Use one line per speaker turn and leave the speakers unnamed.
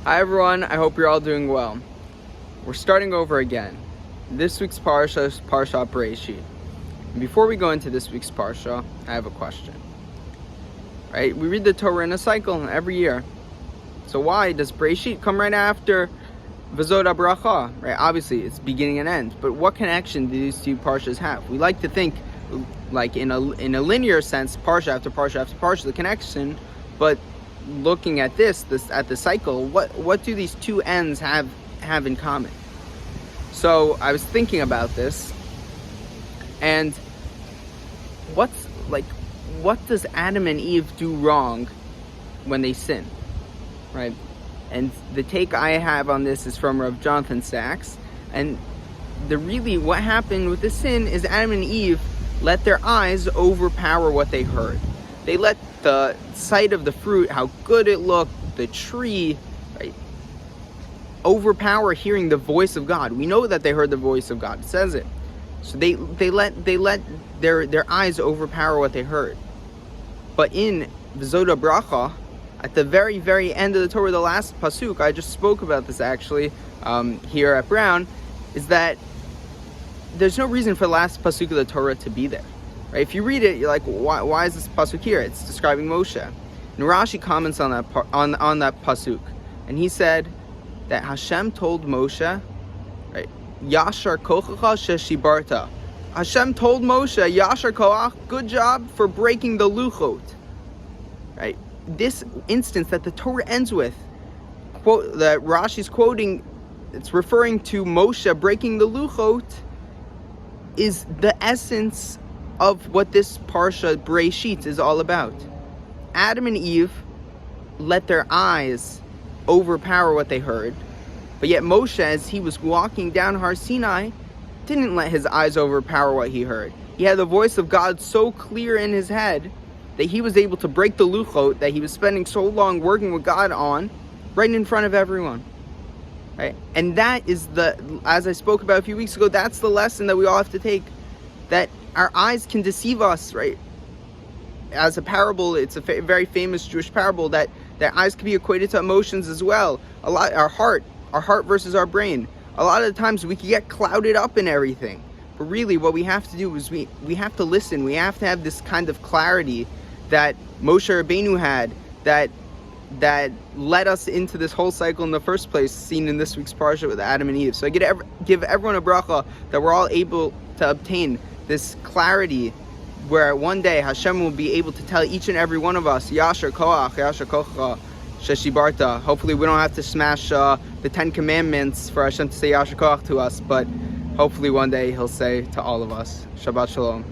Hi everyone, I hope you're all doing well. We're starting over again. This week's Parsha is Parshat Bereshit. And before we go into this week's Parsha, I have a question. Right? We read the Torah in a cycle every year. So why does Bereshit come right after V'zod HaBracha? Right? Obviously, it's beginning and end. But what connection do these two Parshas have? We like to think, like in a linear sense, Parsha after Parsha after Parsha, the connection. But looking at this at the cycle, what do these two ends have in common? So I was thinking about this, and what does Adam and Eve do wrong when they sin, right? And the take I have on this is from Rav Jonathan Sachs, and what happened with the sin is Adam and Eve let their eyes overpower what they heard. They let the sight of the fruit, how good it looked, the tree, right, overpower hearing the voice of God. We know that they heard the voice of God. It says it. So they let their eyes overpower what they heard. But in V'zod HaBracha, at the very, very end of the Torah, the last pasuk, I just spoke about this actually here at Brown, is that there's no reason for the last pasuk of the Torah to be there. Right? If you read it, you're like, why is this pasuk here? It's describing Moshe. And Rashi comments on that on that pasuk, and he said that Hashem told Moshe, right, Yashar kochacha sheshibarta. Hashem told Moshe, Yashar koach, good job for breaking the luchot. Right? This instance that the Torah ends with, quote, that Rashi's quoting, it's referring to Moshe breaking the luchot, is the essence of what this Parsha Bereshit is all about. Adam and Eve let their eyes overpower what they heard, but yet Moshe, as he was walking down Har Sinai, didn't let his eyes overpower what he heard. He had the voice of God so clear in his head that he was able to break the luchot that he was spending so long working with God on, right in front of everyone. Right? And that is as I spoke about a few weeks ago, that's the lesson that we all have to take, that our eyes can deceive us, right? As a parable, it's a very famous Jewish parable that eyes can be equated to emotions as well. Our heart versus our brain. A lot of the times we can get clouded up in everything. But really what we have to do is we have to listen. We have to have this kind of clarity that Moshe Rabbeinu had, that led us into this whole cycle in the first place, seen in this week's Parsha with Adam and Eve. So I give everyone a bracha that we're all able to obtain this clarity, where one day Hashem will be able to tell each and every one of us, Yashar koach, Yashar kocha sheshibarta. Hopefully we don't have to smash the 10 Commandments for Hashem to say Yashar koach to us, but hopefully one day He'll say to all of us, Shabbat Shalom.